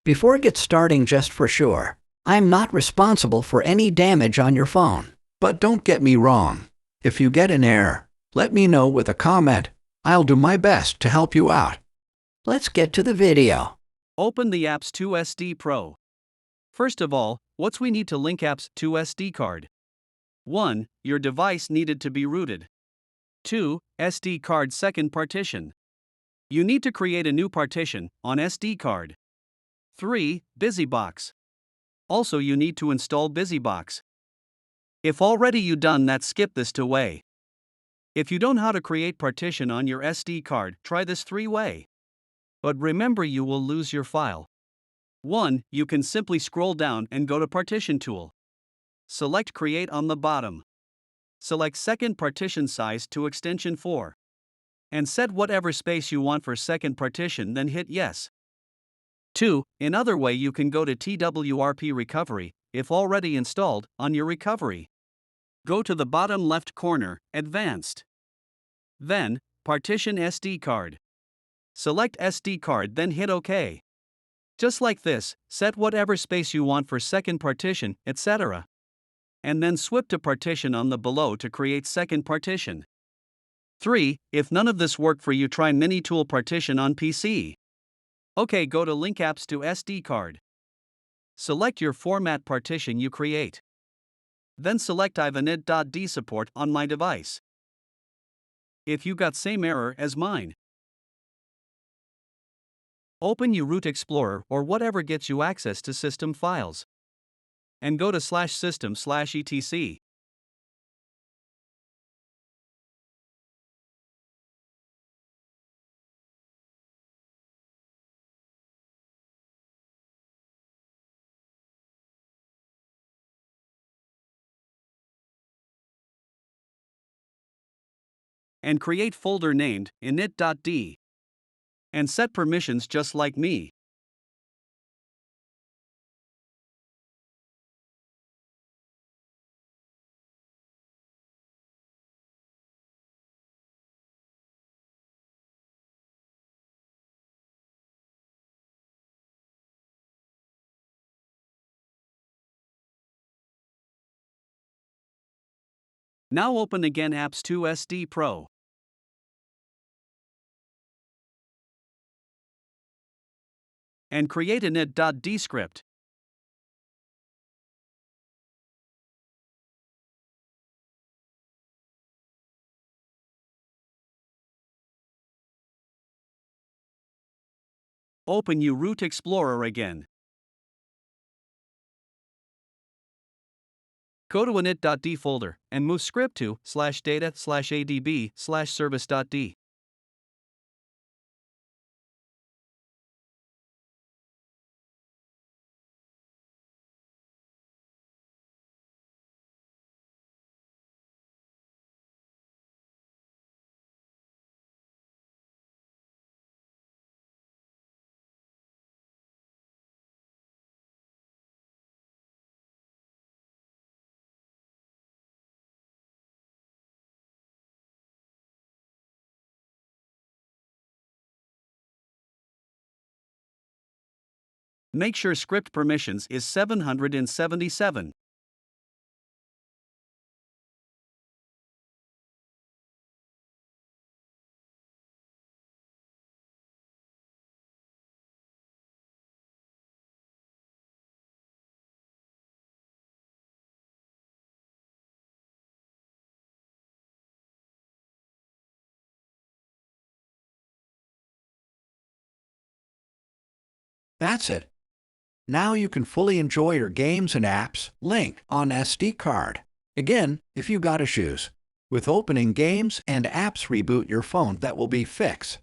Before get starting, just for sure, I'm not responsible for any damage on your phone. But don't get me wrong. If you get an error, let me know with a comment. I'll do my best to help you out. Let's get to the video. Open the apps to SD Pro. First of all, what we need to link apps to SD card. 1. Your device needed to be rooted. 2. SD card second partition. You need to create a new partition on SD card. 3. BusyBox. Also you need to install BusyBox. If already you done that, skip this 2-way. If you don't know how to create partition on your SD card, try this 3-way. But remember, you will lose your file. 1. You can simply scroll down and go to Partition tool. Select Create on the bottom. Select second partition size to extension 4. And set whatever space you want for second partition, then hit Yes. 2. Another way, you can go to TWRP Recovery, if already installed, on your recovery. Go to the bottom left corner, Advanced. Then, Partition SD card. Select SD card, then hit OK. Just like this, set whatever space you want for second partition, etc. And then swip to partition on the below to create second partition. 3. If none of this worked for you, try Mini Tool Partition on PC. OK, go to Link Apps to SD card. Select your format partition you create. Then select init.d support on my device. If you got same error as mine, open your Root Explorer or whatever gets you access to system files. And go to /system/etc. And create folder named init.d. And set permissions just like me. Now open again Apps to SD Pro. And create init.d script. Open your Root Explorer again. Go to init.d folder and move script to /data/adb/service.d. Make sure script permissions is 777. That's it. Now you can fully enjoy your games and apps linked on SD card. Again, if you got issues with opening games and apps, reboot your phone, that will be fixed.